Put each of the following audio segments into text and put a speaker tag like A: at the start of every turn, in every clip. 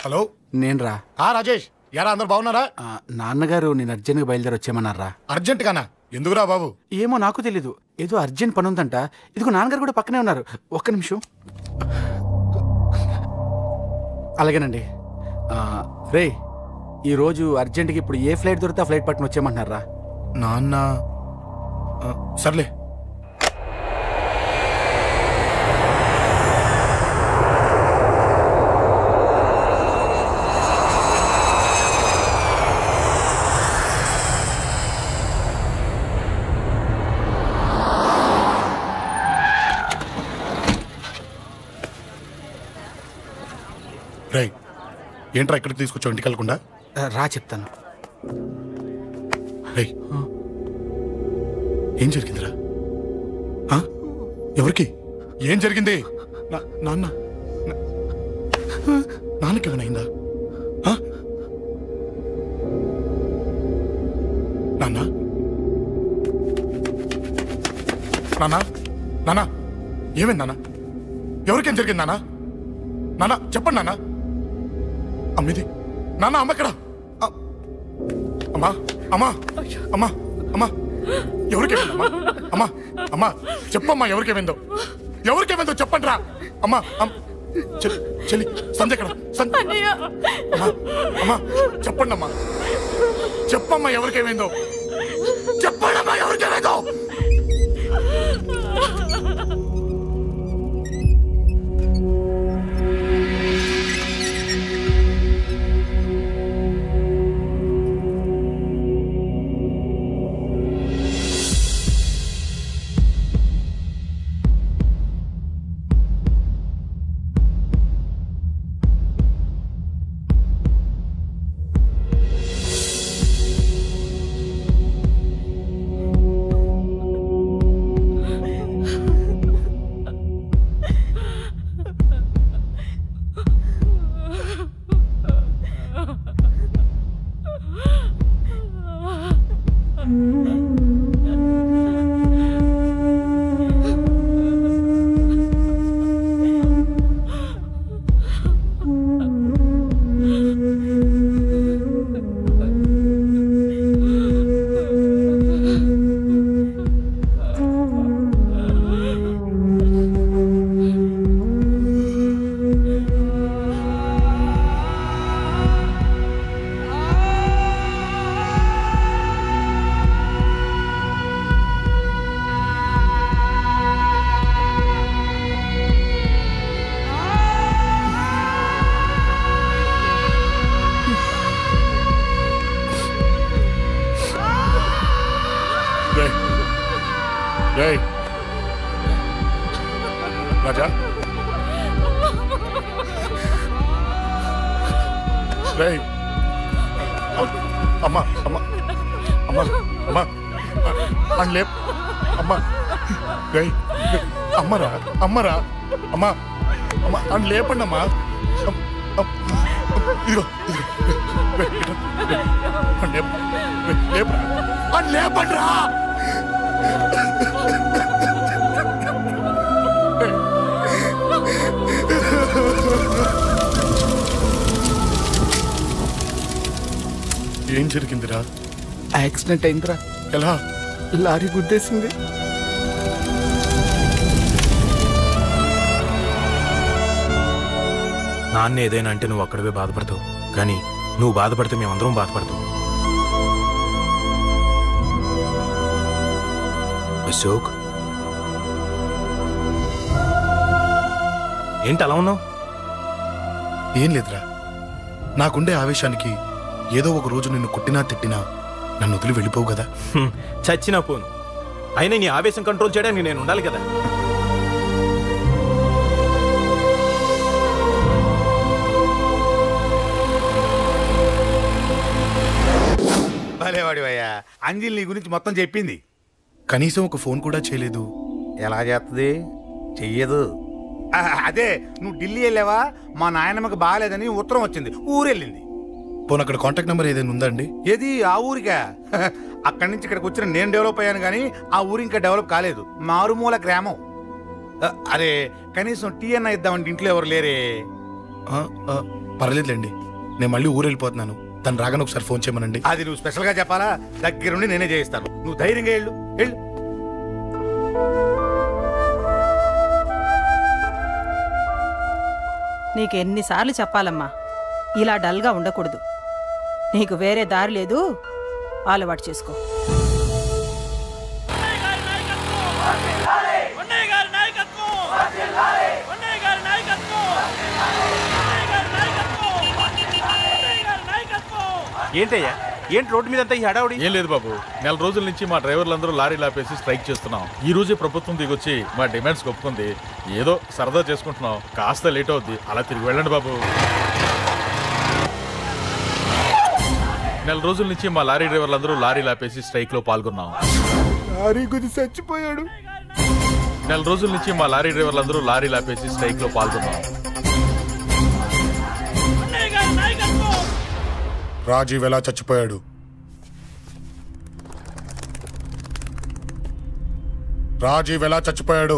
A: Hello
B: నేను రా.
A: రాజేష్, యారా అందరు బాగున్నారా?
B: నాన్నగారు నేను అర్జెంట్గా బయలుదేరి వచ్చేయమన్నారా.
A: అర్జెంట్ గానా? ఎందుకురా బాబు?
B: ఏమో నాకు తెలీదు, ఏదో అర్జెంట్ పని ఉందంట. ఇదిగో నాన్నగారు కూడా పక్కనే ఉన్నారు. ఒక్క నిమిషం. అలాగేనండి. రే, ఈరోజు అర్జెంట్గా ఇప్పుడు ఏ ఫ్లైట్ దొరికితే ఆ ఫ్లైట్ పట్టుకుని వచ్చేయమంటున్నారా.
A: నాన్న సర్లే. రై, ఏంట్రా ఇక్కడికి తీసుకొచ్చావు ఇంటికి వెళ్ళకుండా?
B: రా చెప్తాను.
A: రై, ఏం జరిగిందిరా? ఎవరికి ఏం జరిగింది? నాన్నకేమైనా నాన్న? నాన్న నాన్న ఏమైంది నాన్న? ఎవరికేం జరిగింది నాన్న? నాన్న చెప్పండి నాన్న. అమ్మిది నాన్న, అమ్మ ఎక్కడ? అమ్మా అమ్మా అమ్మా అమ్మా ఎవరికేమైందమ్మా? అమ్మా అమ్మా చెప్పమ్మా, ఎవరికేమైందో? ఎవరికేమైందో చెప్పండి రా. అమ్మా చెల్లి సంధ్య ఎక్కడ? అమ్మా అమ్మా చెప్పండి అమ్మా, చెప్పమ్మా ఎవరికేమైందో చెప్పండి అమ్మా, ఎవరికేమైందో? రాజా, అమ్మా అమ్మా అమ్మా అమ్మా అని లేప్ అమ్మా. అమ్మరా అమ్మరా అమ్మా అమ్మా అని లేపండి అమ్మా. ఇదిగో అని లేపండి రా. ఏం జరిగిందిరా?
B: యాక్సిడెంట్ అయిందిరా.
A: ఎలా?
B: లారీ గుద్దేసింది.
C: నాన్న ఏదైనా అంటే నువ్వు అక్కడవే బాధపడతావు, కానీ నువ్వు బాధపడితే మేమందరం బాధపడతాం. అశోక్, ఏంటి అలా ఉన్నావు?
A: ఏం లేదురా, నాకుండే ఆవేశానికి ఏదో ఒక రోజు నిన్ను కొట్టినా తిట్టినా నన్ను వదిలి వెళ్ళిపోవు కదా.
C: చచ్చినా పోను, అయినా నీ ఆవేశం కంట్రోల్ చేయడానికి నేను ఉండాలి కదా.
D: భలేవాడివయ్యా, అంజలి నీ గురించి మొత్తం చెప్పింది.
A: కనీసం ఒక ఫోన్ కూడా చేయలేదు.
D: ఎలా చేస్తుంది? చెయ్యదు. అదే నువ్వు ఢిల్లీ వెళ్ళావా, మా నాయనమ్మకి బాగాలేదని ఉత్తరం వచ్చింది, ఊరెళ్ళింది.
A: పోను అక్కడ కాంటాక్ట్ నెంబర్ ఏదైనా ఉందా అండి?
D: ఏది? ఆ ఊరికా? అక్కడి నుంచి ఇక్కడికి వచ్చిన నేను డెవలప్ అయ్యాను, కానీ ఆ ఊరు ఇంకా డెవలప్ కాలేదు. మారుమూల గ్రామం. అరే కనీసం టీ అన్న ఇద్దామంటే ఇంట్లో ఎవరు లేరే.
A: పర్లేదులేండి, నేను మళ్ళీ ఊరు వెళ్ళిపోతున్నాను. తను రాగానే ఒకసారి ఫోన్ చేయమనండి.
D: అది నువ్వు స్పెషల్గా చెప్పాలా? దగ్గరుండి నేనే చేయిస్తాను. నువ్వు ధైర్యంగా వెళ్ళు.
E: నీకెన్నిసార్లు చెప్పాలమ్మా, ఇలా డల్గా ఉండకూడదు. నీకు వేరే దారి లేదు, అలవాటు చేసుకో.
F: ఏంటయ్యా, ఏంటి రోడ్డు మీద అంతా ఈ హడావుడి?
G: ఏం లేదు బాబు, నెల రోజుల నుంచి మా డ్రైవర్లందరూ లారీలు ఆపేసి స్ట్రైక్ చేస్తున్నాం. ఈ రోజే ప్రభుత్వం దిగొచ్చి మా డిమాండ్స్ ఒప్పుకుంది. ఏదో సరదా చేసుకుంటున్నాం, కాస్త లేట్ అవుద్ది, అలా తిరిగి వెళ్ళండి బాబు. నెల రోజుల నుంచి మా లారీ డ్రైవర్లందరూ లారీలు ఆపేసి స్ట్రైక్ లో పాల్గొన్నాం.
D: లారీ గుద్ది చచ్చిపోయాడు.
G: నెల రోజుల నుంచి మా లారీ డ్రైవర్లందరూ లారీలు ఆపేసి స్ట్రైక్ లో పాల్గొన్నాం.
A: రాజీవ్ ఎలా చచ్చిపోయాడు? రాజీవ్ ఎలా చచ్చిపోయాడు?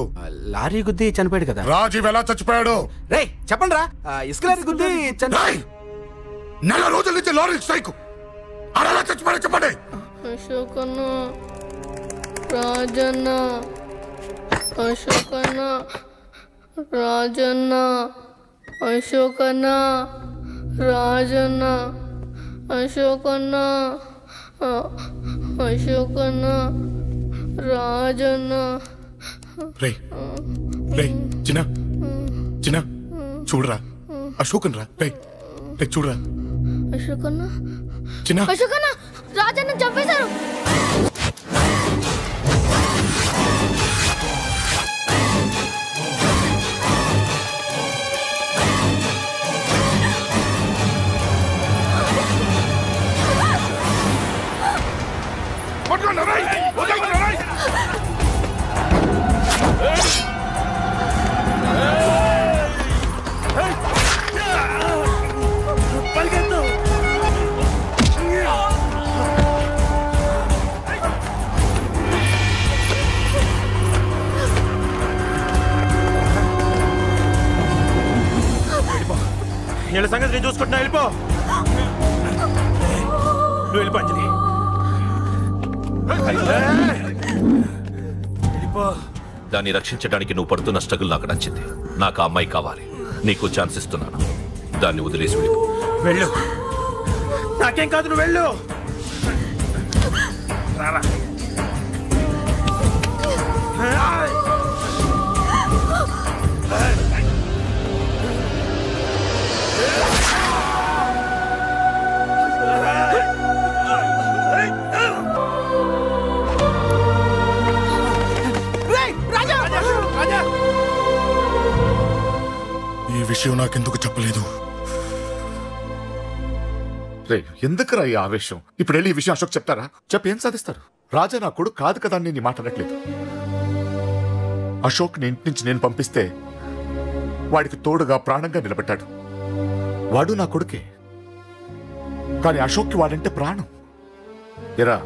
B: లారీ గుద్ది చనిపోయాడు కదా.
A: రాజీవ్ ఎలా చచ్చిపోయాడు?
B: రే చెప్పండి రా, ఇసుక లారీ గుద్ది
A: నెల రోజుల నుంచి లారీ స్ట్రైక్, అలా చచ్చిపోయాడు చెప్పండి.
H: అశోకన్న, రాజన్న, అశోకన్న, రాజన్న, అశోకన్న, రాజన్న, అశోకన్న, అశోకన్న, రాజన్న.
A: రే రే చిన్న చిన్న చూడరా, అశోకన్ రా. రే రే చూడరా,
H: అశోకన్న,
A: చిన్న
H: అశోకన్న, రాజన్న చంపేశారు.
F: వీళ్ళ సంగతి నేను చూసుకుంటున్నా, వెళ్ళిపో. నువ్వు వెళ్ళిపో అంజలి.
I: దాన్ని రక్షించడానికి నువ్వు పడుతున్న స్ట్రగుల్ నాకు నచ్చింది. నాకు ఆ అమ్మాయి కావాలి. నీకు ఛాన్స్ ఇస్తున్నాను. దాన్ని వదిలేసి వెళ్ళిపో.
F: వెళ్ళు. నాకేం కాదు, నువ్వు వెళ్ళు. రారా.
A: ఈ విషయం నాకెందుకు చెప్పలేదు?
J: రే ఎందుకురా ఈ ఆవేశం? ఇప్పుడు వెళ్ళి ఈ విషయం అశోక్ చెప్తారా? చెప్పి ఏం సాధిస్తారు? రాజా నా కొడుకు కాదు కదా అని నీ మాట అనట్లేదు. అశోక్ ని ఇంటి నుంచి నేను పంపిస్తే వాడికి తోడుగా ప్రాణంగా నిలబెట్టాడు. వాడు నా కొడుకే, కానీ అశోక్కి వాడంటే ప్రాణం. ఎరా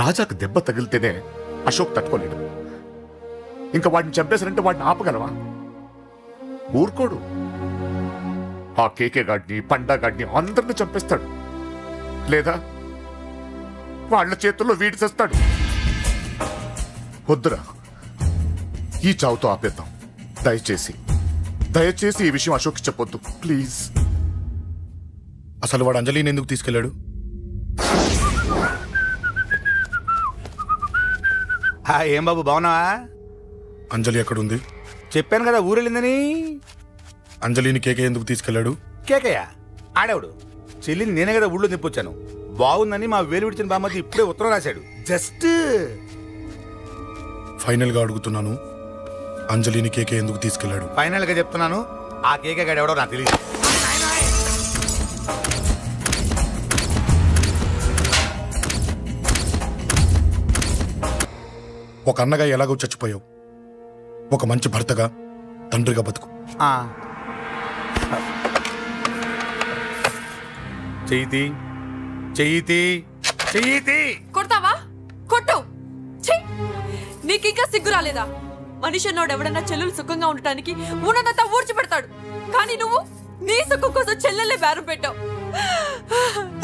J: రాజాకు దెబ్బ తగిలితేనే అశోక్ తట్టుకోలేడు. ఇంకా వాడిని చంపేశారంటే వాడిని ఆపగలవా? ఊరుకోడు. ఆ కేకే గాడిని, పండా గాడిని అందరిని చంపేస్తాడు. లేదా వాళ్ళ చేతుల్లో వీడి చేస్తాడు. వద్దురా, ఈ చావుతో ఆపేద్దాం. దయచేసి దయచేసి ఈ విషయం అశోక్ చెప్పొద్దు ప్లీజ్.
A: అసలు వాడు అంజలిని ఎందుకు తీసుకెళ్లాడు?
D: ఏం బాబు బాగున్నావా?
A: అంజలి ఎక్కడుంది?
D: చెప్పాను కదా ఊరెళ్ళిందని.
A: అంజలిని కేకే ఎందుకు తీసుకెళ్లాడు?
D: కేకయ్య ఆడేవుడు. చెల్లిని నేనే కదా ఊళ్ళో తెప్పొచ్చాను. బాగుందని మా వేలు విడిచిన బామ్మది ఇప్పుడే ఉత్తరం రాశాడు. జస్ట్
A: ఫైనల్ గా అడుగుతున్నాను, అంజలిని కేకే ఎందుకు తీసుకెళ్లాడు?
D: ఫైనల్ గా చెప్తున్నాను, ఆ కేకే గాడు ఎవడో నాకు తెలియదు.
A: ఒక అన్నగా ఎలాగో చచ్చిపోయావు, ఒక మంచి భర్తగా, తండ్రిగా బతుకు.
D: చెయ్యితి చెయ్యితి చెయ్యితి.
K: కొడతావా? కొట్టు. నీకింకా సిగ్గు రాలేదా? మనిషి అన్నోడు ఎవడన్నా చెల్లెలు సుఖంగా ఉండటానికి ఉన్నదంతా ఊడ్చి పెడతాడు, కానీ నువ్వు నీ సుఖం కోసం చెల్లెల్లే బేరం పెట్టావు.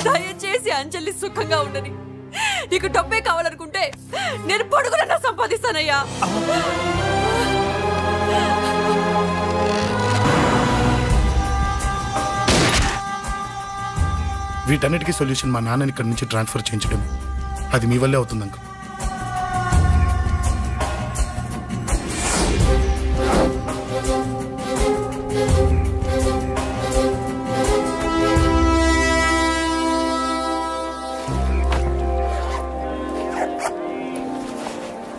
K: దయచేసి అంజలి సుఖంగా ఉండని. నీకు డబ్బే కావాలనుకుంటే నేను పొడుగునన్నా సంపాదిస్తానయ్యా.
A: వీటన్నిటికీ సొల్యూషన్ మా నాన్నని ఇక్కడి నుంచి ట్రాన్స్ఫర్ చేయించడం. అది మీ వల్లే అవుతుంది అంకుల్.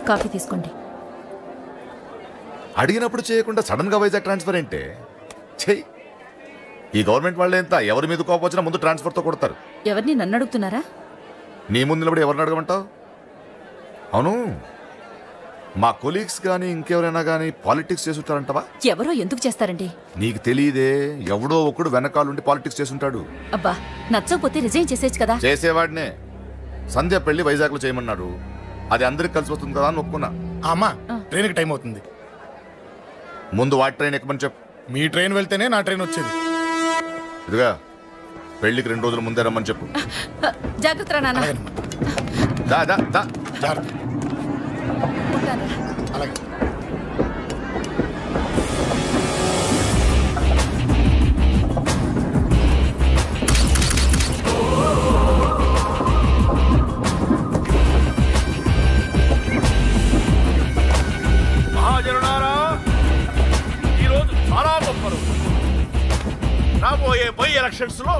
L: కాఫీ తీసుకోండి.
J: అడిగినప్పుడు చేయకుండా సడన్ గా వైజాగ్ ట్రాన్స్ఫర్ ఏంటే? చెయ్యి. ఈ గవర్నమెంట్ వాళ్ళే ఎంత ఎవరి మీద కోపం వచ్చినా ముందు ట్రాన్స్ఫర్తో కొడతారు.
L: ఎవరిని నన్ను అడుగుతున్నారా?
J: నీ ముందు నిలబడి ఎవరిని అడగమంటావు? అవును, మా కొలీగ్స్ కానీ ఇంకెవరైనా కానీ పాలిటిక్స్ చేస్తుంటారంటవా?
L: ఎవరో ఎందుకు చేస్తారండి?
J: నీకు తెలియదే, ఎవడో ఒకడు వెనకాలండి పాలిటిక్స్ చేస్తుంటాడు.
L: అబ్బా, నచ్చకపోతే రిజైన్ చేసేయచ్చు కదా.
J: చేసేవాడినే. సంధ్య పెళ్లి వైజాగ్లో చేయమన్నాడు. అది అందరికి కలిసి వస్తుంది కదా అని ఒప్పుకున్నా.
A: అమ్మా, ట్రైన్కి టైం అవుతుంది.
J: ముందు వాటి ట్రైన్ ఎక్కమని చెప్పు.
A: మీ ట్రైన్ వెళ్తేనే నా ట్రైన్ వచ్చేది.
J: ఇదిగా పెళ్లికి 2 రోజుల ముందే రమ్మని చెప్పు.
L: జాగ్రత్త నాన్న.
J: దా దా దా.
A: జాగ్రత్త. అలాగే.
F: మహాజనులారా, ఈరోజు చాలా గొప్ప రోజు. రాబోయే బై ఎలక్షన్స్ లో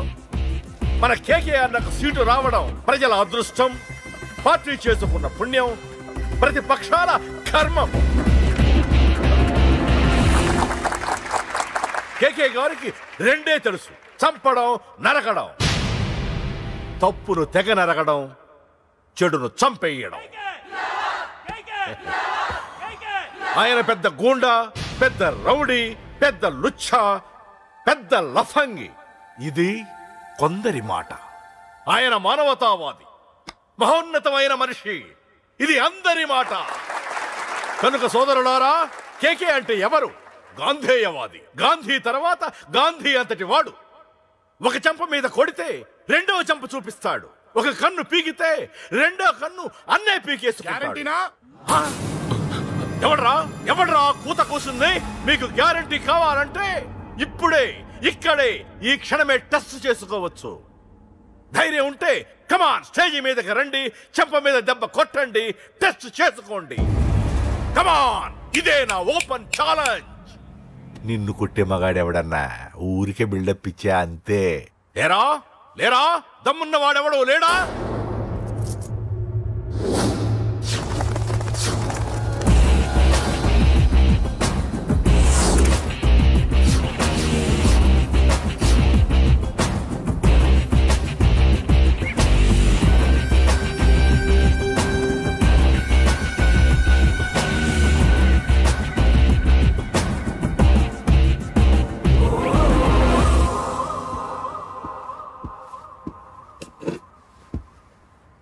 F: మన కేకేఆర్ నాకు సీటు రావడం ప్రజల అదృష్టం, పార్టీ చేసుకున్న పుణ్యం, ప్రతిపక్షాల కర్మం. కేకే గారికి 2 తెలుసు: చంపడం, నరకడం. తప్పును తెగ నరకడం, చెడును చంపేయడం. ఆయన పెద్ద గూండా, పెద్ద రౌడీ, పెద్ద లుచ్చ, పెద్ద లఫంగి. ఇది కొందరి మాట. ఆయన మానవతావాది, మహోన్నతమైన మనిషి. ఇది అందరి మాట. కనుక సోదరులారా, కేకే అంటే ఎవరు? గాంధేయవాది. గాంధీ తర్వాత గాంధీ అంతటి వాడు. ఒక చెంప మీద కొడితే 2వ చెంప చూపిస్తాడు. ఒక కన్ను పీకితే 2వ కన్ను అన్నే పీకేసుకుంటాడు. ఎవడ్రా కూత కూసుంది? మీకు గ్యారంటీ కావాలంటే ఇప్పుడే, ఇక్కడే, ఈ క్షణమే టెస్ట్ చేసుకోవచ్చు. ధైర్యం ఉంటే కమాన్, స్టేజీ మీదకి రండి, చెంప మీద దెబ్బ కొట్టండి, టెస్ట్ చేసుకోండి. కమాన్, ఇదే నా ఓపెన్ ఛాలెంజ్. నిన్ను కొట్టే మగాడెవడన్నా ఊరికే బిల్డప్ ఇచ్చా అంతే. లేరా దమ్మున్న వాడెవడో లేడా?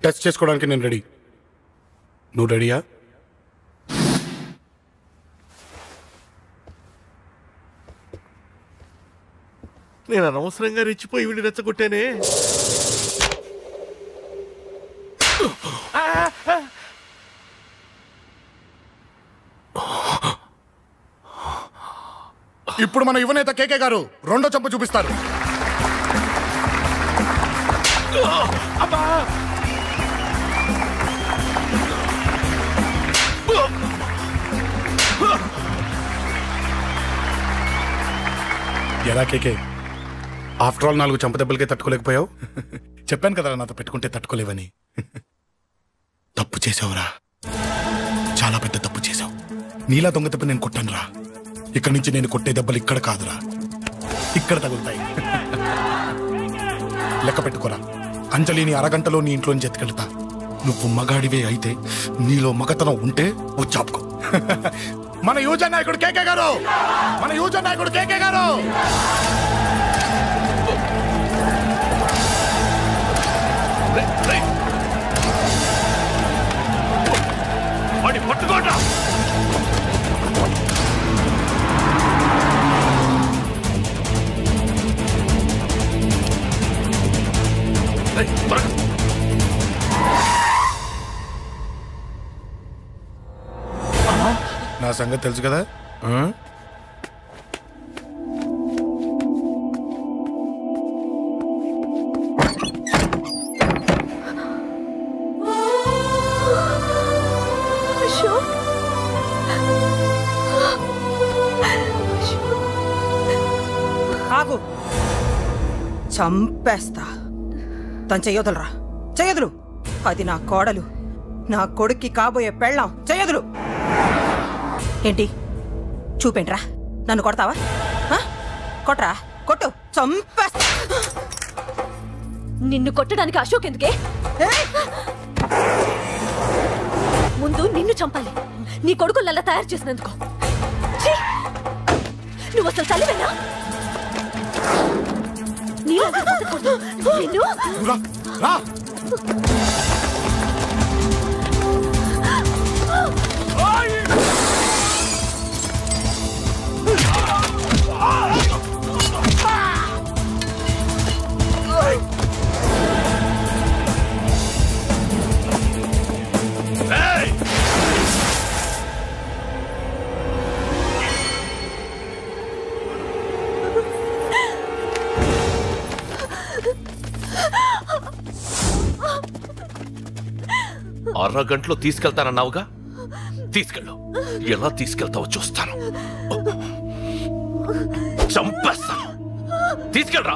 A: టెస్ట్ చేసుకోవడానికి నేను రెడీ. నువ్వు రెడీయా?
F: నేను అనవసరంగా రెచ్చిపోయి వీడిని రెచ్చగొట్టానే.
A: ఇప్పుడు మన యువనేత కేకే గారు 2వ చెంప చూపిస్తారు. ఎలా కేకే, ఆఫ్టర్ ఆల్ 4 చెంప దెబ్బలకే తట్టుకోలేకపోయావు? చెప్పాను కదా నాతో పెట్టుకుంటే తట్టుకోలేవని. తప్పు చేసావురా, చాలా పెద్ద తప్పు చేసావు. నీలా దొంగ దెబ్బ నేను కొట్టాను రా. ఇక్కడి నుంచి నేను కొట్టే దెబ్బలు ఇక్కడ కాదురా, ఇక్కడ తగులుతాయి. లెక్క పెట్టుకోరా. అంజలిని అరగంటలో నీ ఇంట్లోంచి ఎత్తుకెళ్తా. నువ్వు మగాడివే అయితే, నీలో మగతనం ఉంటే ఓ చాపుకో. మన యువజన నాయకుడు కేకే గారు, మన యువజన నాయకుడు కేకే గారు.
F: పట్టుకోండి.
A: సంగతి తెలుసు కదా.
E: ఆగు, చంపేస్తా. తను చెయ్యొదలరా, చెయ్యదులు. అది నా కోడలు, నా కొడుక్కి కాబోయే పెళ్ళాం. చెయ్యదులు. ఏంటి చూపేంట్రా? నన్ను కొడతావా? కొట్రా, కొట్టు, చంపేస్తా.
K: నిన్ను కొట్టడానికి అశోక్ ఎందుకే? ముందు నిన్ను చంపాలి, నీ కొడుకులల్లా తయారు చేసినందుకు. నువ్వు అసలు చలివేనా? నిన్ను
I: అరగంటలో తీసుకెళ్తానన్నావుగా, తీసుకెళ్ళు. ఎలా తీసుకెళ్తావో చూస్తాను. చంపేస్తాను. తీసుకెళ్ళరా.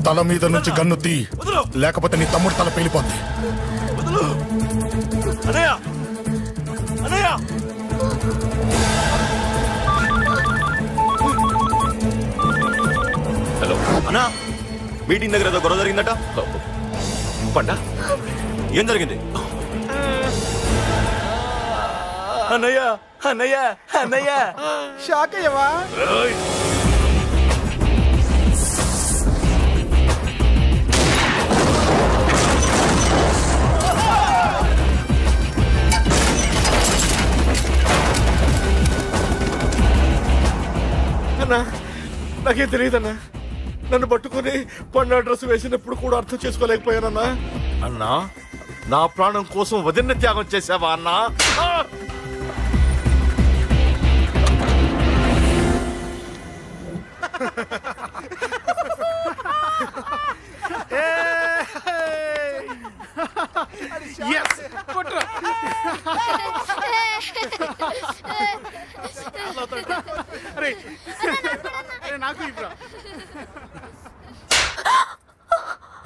A: తల మీద నుంచి గన్ను తీ, లేకపోతే నీ తమ్ముడు తల పేలిపోద్ది.
I: హలో
M: అన్నా, మీటింగ్ దగ్గర ఏదో గొడవ జరిగిందట.
I: పండా,
M: ఏం జరిగింది?
N: అన్నయ్య అన్నయ్య అన్నయ్య, షాక్ అయ్యవా?
F: అన్నా, నాకేం తెలియదన్నా. నన్ను పట్టుకుని పండు డ్రెస్ వేసినప్పుడు కూడా అర్థం చేసుకోలేకపోయానన్నా. అన్నా, నా ప్రాణం కోసం వదిన త్యాగం చేసావా అన్నా?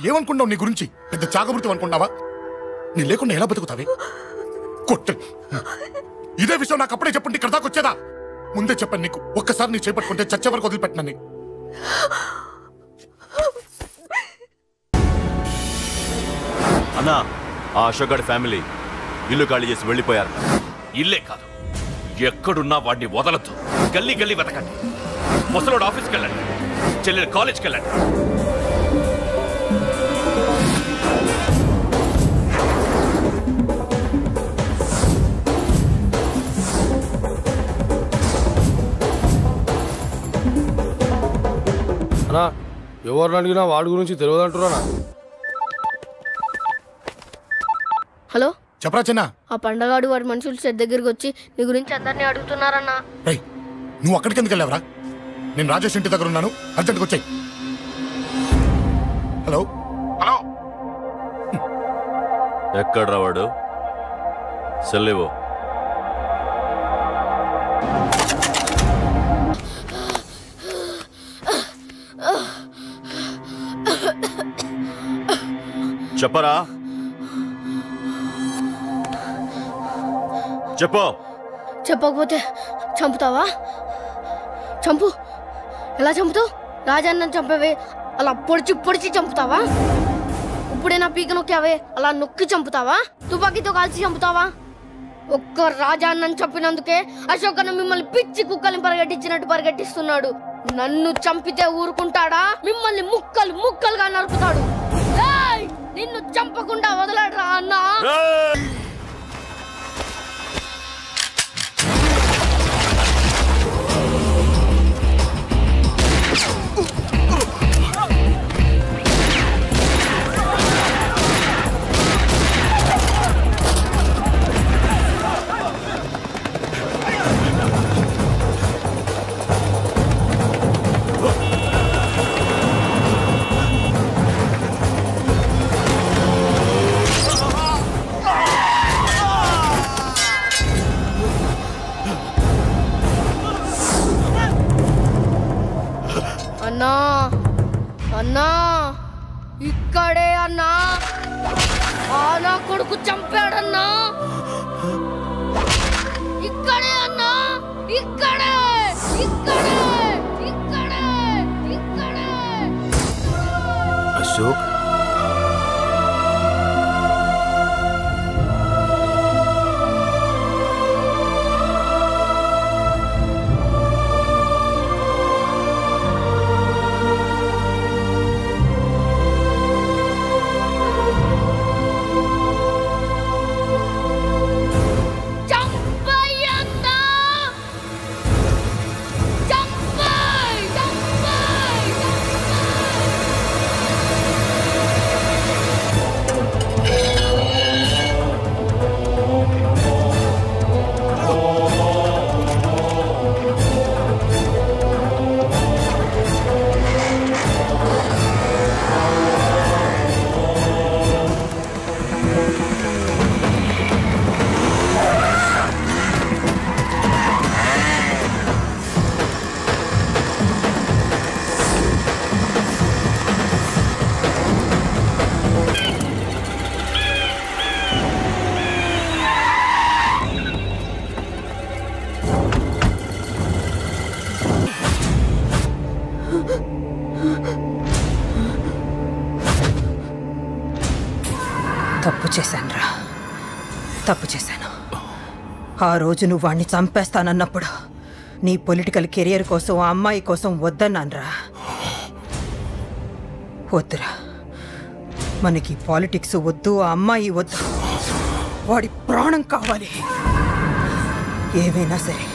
A: ఏమనుకున్నావు నీ గురించి? పెద్ద చాగమృతం అనుకున్నావా? నీ లేకుండా ఎలా బతుకుతావి? కొట్టు. ఇదే విషయం నాకు అప్పుడే చెప్పండి, ఇక్కడ దాకా వచ్చేదా? ముందే చెప్పాను నీకు, ఒక్కసారి నీ చేపట్టుకుంటే చచ్చే వరకు వదిలిపెట్టినని.
M: అన్నా, ఆ అశోక్ గారి ఫ్యామిలీ ఇల్లు ఖాళీ చేసి వెళ్ళిపోయారు.
I: ఇల్లే కాదు, ఎక్కడున్నా వాడిని వదలద్దు. గల్లీ గల్లీ వెతకండి. ముసలోడు ఆఫీస్కి వెళ్ళండి, చెల్లెలు కాలేజ్కి వెళ్ళండి.
O: అన్నా, ఎవరిని అడిగినా వాడి గురించి తెలియదంటున్నా.
H: హలో,
A: చెప్పరా చిన్న?
H: ఆ పండగాడు వాడి మనుషులు సెట్ దగ్గరికి వచ్చి నీ గురించి అందరినీ అడుగుతున్నారన్నా.
A: నువ్వు అక్కడికి ఎందుకు వెళ్ళావరా? నేను రాజేష్ ఇంటి దగ్గర ఉన్నాను, అర్జెంట్గా వచ్చాయి. హలో హలో,
M: ఎక్కడ్రా వాడు? సెల్లివో. చెప్పరా, చెప్పు.
H: చెప్పకపోతే చంపుతావా? చంపు. ఎలా చంపుతావు? రాజాన్నని చంపవే అలా పొడిచి పొడిచి చంపుతావా? ఇప్పుడే నా పీక నొక్కావే అలా నొక్కి చంపుతావా? తుపాకీతో కాల్చి చంపుతావా? ఒక్క రాజాన్నని చంపినందుకే అశోక్ అన్న మిమ్మల్ని పిచ్చి కుక్కల్ని పరిగెట్టించినట్టు పరిగెట్టిస్తున్నాడు. నన్ను చంపితే ఊరుకుంటాడా? మిమ్మల్ని ముక్కలు ముక్కలుగా నరుకుతాడు. నిన్ను చంపకుండా వదలడరా అన్నా. ఇక్కడే అన్నా నా కొడుకు చంపాడన్నా ఇక్కడే అన్నా ఇక్కడే ఇక్కడే ఇక్కడే ఇక్కడే
C: అశోక్
E: తప్పు చేశానురా, తప్పు చేశాను. ఆ రోజు నువ్వు వాణ్ణి చంపేస్తానన్నప్పుడు నీ పొలిటికల్ కెరియర్ కోసం ఆ అమ్మాయి కోసం వద్దన్నానురా. వద్దురా, మనకి పాలిటిక్స్ వద్దు, ఆ అమ్మాయి వద్దు, వాడి ప్రాణం కావాలి. ఏమైనా సరే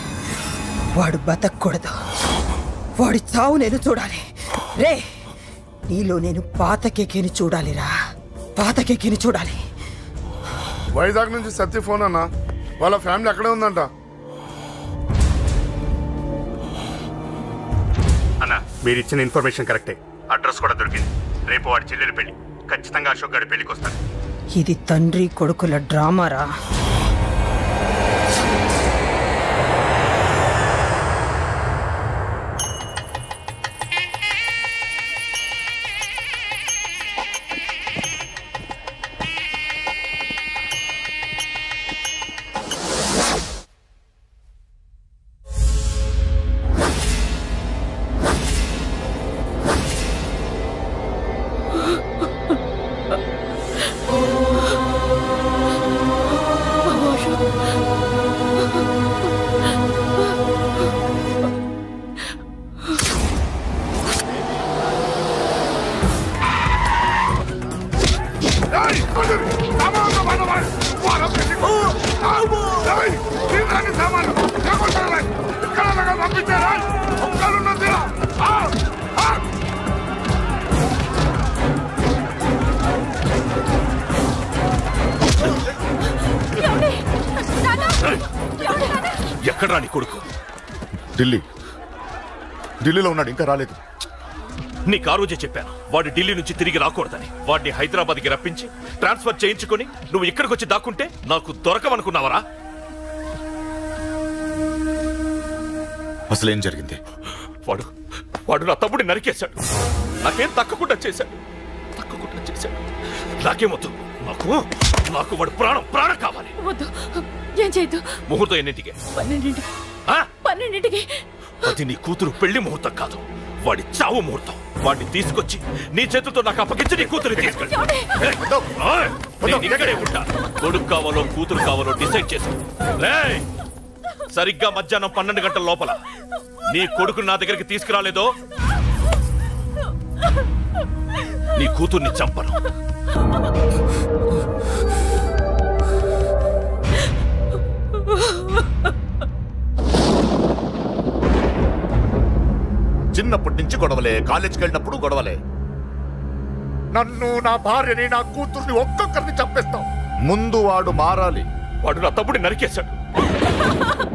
E: వాడు బతకూడదు, వాడి చావు నేను చూడాలి. రే, నీలో నేను పాత కేకేని చూడాలిరా, పాత కేకేని చూడాలి.
P: వైజాగ్ నుంచి సత్య ఫోన్ అన్న, వాళ్ళ ఫ్యామిలీ అక్కడే ఉందంట.
Q: అన్న, మీరు ఇచ్చిన ఇన్ఫర్మేషన్ కరెక్టే. అడ్రస్ కూడా దొరికింది. రేపు వాడి చెల్లెలి పెళ్లి. ఖచ్చితంగా అశోక్ గారి పెళ్లికి వస్తాడు.
E: ఇది తండ్రి కొడుకుల డ్రామారా.
I: ఎక్కడా నీ కొడుకు?
J: ఢిల్లీలో ఉన్నాడు, ఇంకా రాలేదు.
I: నీకు ఆ రోజే చెప్పాను వాడు ఢిల్లీ నుంచి తిరిగి రాకూడదని. వాడిని హైదరాబాద్కి రప్పించి ట్రాన్స్ఫర్ చేయించుకొని నువ్వు ఇక్కడికి వచ్చి దాక్కుంటే నాకు దొరకవనుకున్నావరా?
J: అసలేం జరిగింది?
I: వాడు నా తమ్ముడిని నరికేశాడు. నాకేం తక్కకుండా చేశాడు. నాకేమొద్దు. నాకు వాడు ప్రాణం కావాలి.
L: వద్దు, ఏం చేయొద్దు.
I: ముహూర్తం ఎన్నింటికి?
L: 12ంటికి.
I: అది నీ కూతురు పెళ్లి ముహూర్తం కాదు, వాడి చావు ముహూర్తం. వాడిని తీసుకొచ్చి నీ చేతులతో నాకు అప్పగించి నీ కూతురు తీసుకెళ్ళి ఇక్కడే ఉంటా. కొడుకు కావాలో కూతురు కావాలో డిసైడ్ చేసుకో. సరిగ్గా మధ్యాహ్నం 12 గంటల లోపల నీ కొడుకు నా దగ్గరికి తీసుకురాలేదో నీ కూతుర్ని చంపను.
J: చిన్నప్పటి నుంచి గొడవలే, కాలేజీకి వెళ్ళినప్పుడు గొడవలే. నన్ను, నా భార్యని, నా కూతుర్ని ఒక్కొక్కరిని చంపేస్తాం. ముందు వాడు మారాలి.
I: వాడు నా తమ్ముడిని నరికేశాడు.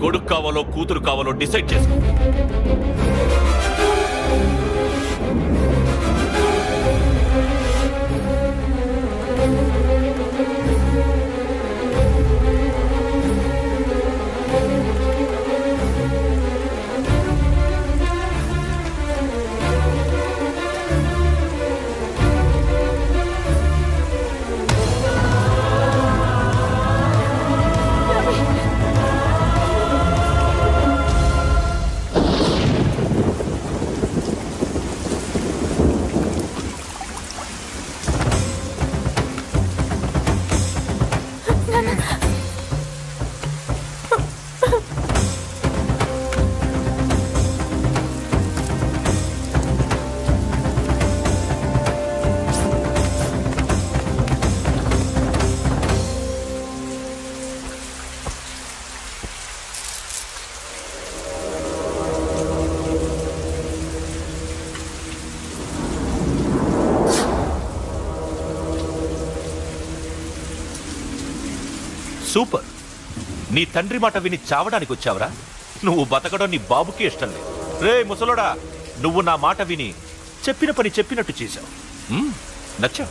I: కొడుకు కావాలో కూతురు కావాలో డిసైడ్ చేసుకో. సూపర్. నీ తండ్రి మాట విని చావడానికి వచ్చావరా? నువ్వు బతకడం నీ బాబుకి ఇష్టం లేదు. రే ముసలోడా, నువ్వు నా మాట విని చెప్పిన పని చెప్పినట్టు చేశావు. నచ్చా.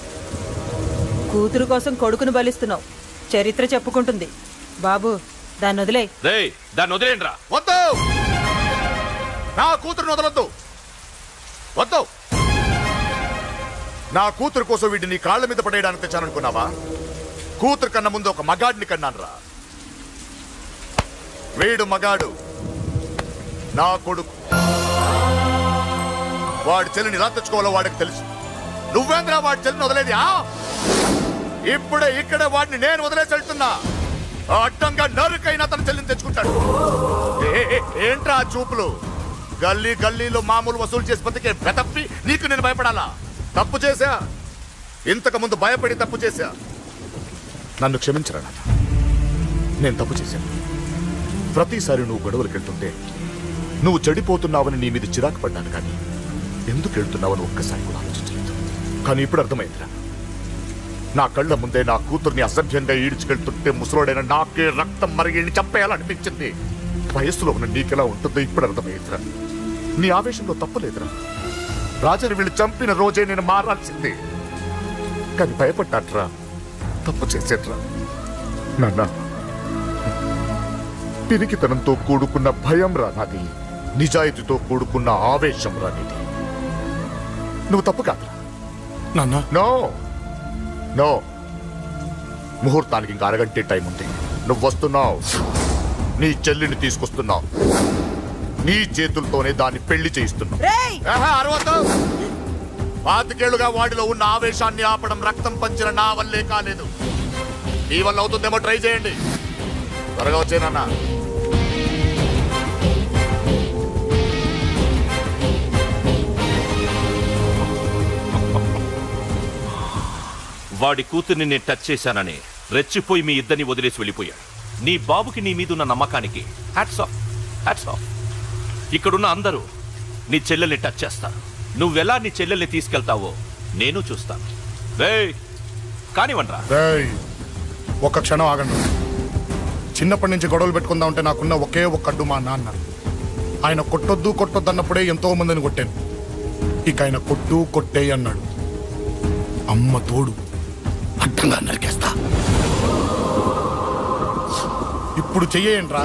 E: కూతురు కోసం కొడుకును బలిస్తున్నావు. చరిత్ర చెప్పుకుంటుంది. బాబు దాన్ని వదిలే.
I: రే దాన్ని వదిలేండ్రా.
J: వద్దు, నా కూతురుని వదలొద్దు. వద్దు, నా కూతురు కోసం వీడిని నీ కాళ్ళ మీద పడేయడానికి తెచ్చాననుకున్నావా? కూతురు కన్నా ముందు ఒక మగాడిని కన్నానురా. వీడు మగాడు, నా కొడుకు. వాడి చెల్లిని ఎలా తెచ్చుకోవాలో వాడికి తెలుసు. నువ్వేంద్రా వాడి చెల్లిని వదిలేది? ఇప్పుడే ఇక్కడే వాడిని నేను వదిలేసి వెళ్తున్నా. అడ్డంగా నరుకైనా తన చెల్లిని తెచ్చుకుంటాడు. ఏంట్రా చూపులు? గల్లీ గల్లీలో మామూలు వసూలు చేసి బతికే బెతప్పి నీకు నేను భయపడాలా? తప్పు చేశా, ఇంతకు ముందు భయపడి తప్పు చేశా. నన్ను క్షమించరా నాన్న, నేను తప్పు చేశాను. ప్రతిసారి నువ్వు గొడవలకు వెళ్తుంటే నువ్వు చెడిపోతున్నావని నీ మీద చిరాకు పడ్డాను, కానీ ఎందుకు వెళ్తున్నావని ఒక్కసారి కూడా ఆలోచించలేదు. కానీ ఇప్పుడు అర్థమైందిరా, నా కళ్ళ ముందే నా కూతుర్ని అసభ్యంగా ఈడ్చుకెళ్తుంటే ముసలోడైన నాకే రక్తం మరిగిని చంపేయాలనిపించింది. వయస్సులో ఉన్న నీకెలా ఉంటుందో ఇప్పుడు అర్థమైందిరా. నీ ఆవేశంలో తప్పలేదురా. రాజాని వీళ్ళు చంపిన రోజే నేను మారాల్సిందే, కానీ భయపడ్డాట్రా, తప్పు చేసేట్రా. నాన్న, పిరికితనంతో కూడుకున్న భయం రా నాది, నిజాయితీతో కూడుకున్న ఆవేశం రా నీది. నువ్వు తప్పు కాదురా
A: నాన్న.
J: నో నో, ముహూర్తానికి ఇంకా అరగంటే టైం ఉంది. నువ్వు వస్తున్నావు, నీ చెల్లిని తీసుకొస్తున్నావు, నీ చేతులతోనే దాన్ని పెళ్లి చేయిస్తున్నావు. పాతికేళ్లుగా వాడిలో ఉన్న ఆవేశాన్ని ఆపడం రక్తం పంచిన నా వల్లే కాలేదు. నీ వల్ల అవుతుందేమో ట్రై చేయండి. త్వరగా వచ్చేనన్నా.
I: వాడి కూతుర్ని నేను టచ్ చేశానని రెచ్చిపోయి మీ ఇద్దరిని వదిలేసి వెళ్ళిపోయాడు. నీ బాబుకి నీ మీదున్న నమ్మకానికి హ్యాట్స్ ఆఫ్, హ్యాట్స్ ఆఫ్. ఇక్కడున్న అందరూ నీ చెల్లెల్ని టచ్ చేస్తారు. నువ్వెలా నీ చెల్లెల్ని తీసుకెళ్తావో నేను చూస్తాను. కానివ్వండ్రా.
A: ఒక్క క్షణం ఆగండి. చిన్నప్పటి నుంచి గొడవలు పెట్టుకుందాం అంటే నాకున్న ఒకే ఒక్క అడ్డు మా నాన్న. ఆయన కొట్టొద్దు కొట్టొద్దు అన్నప్పుడే ఎంతో మందిని కొట్టాను. ఇక ఆయన కొట్టు కొట్టే అన్నాడు. అమ్మ తోడు అడ్డంగా నరికేస్తా. ఇప్పుడు చెయ్యేంట్రా?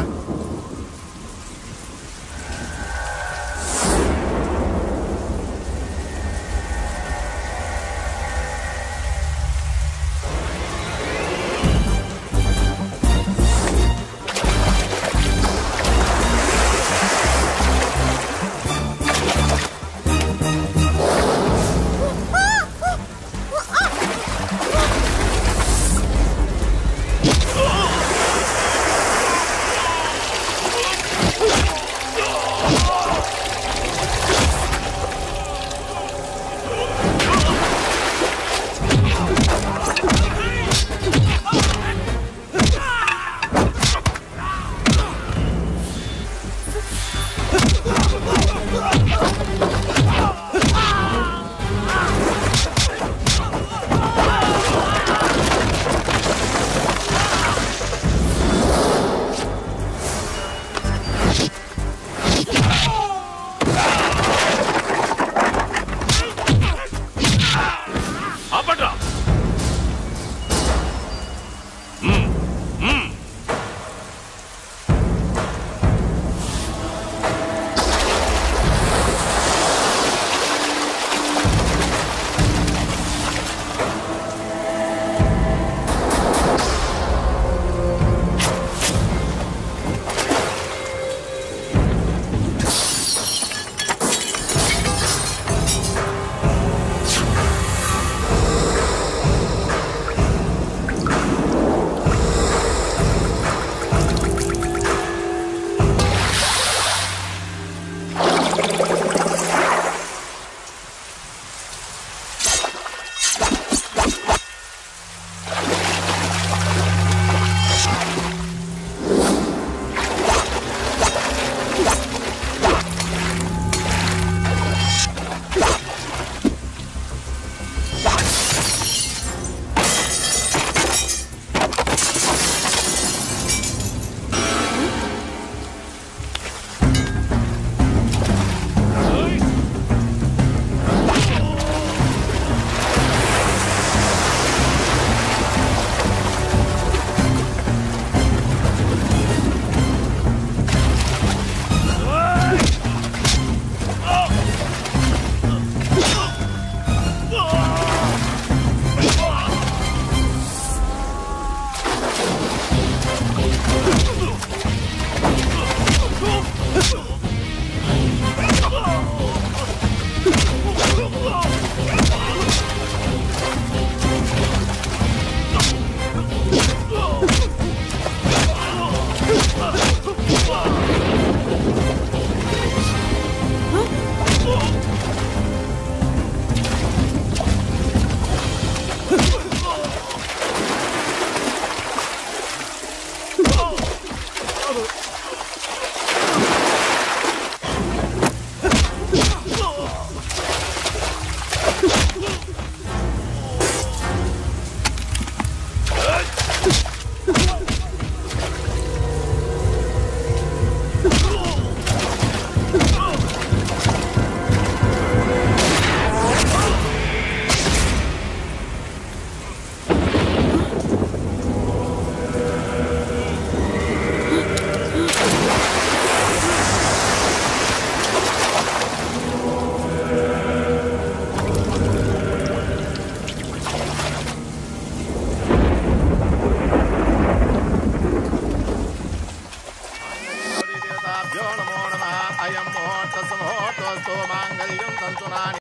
F: గురుభ్యో నమో నమః. అయం ముహూర్త సమూహోర్తోస్తు మాంగళ్యం తంతునాని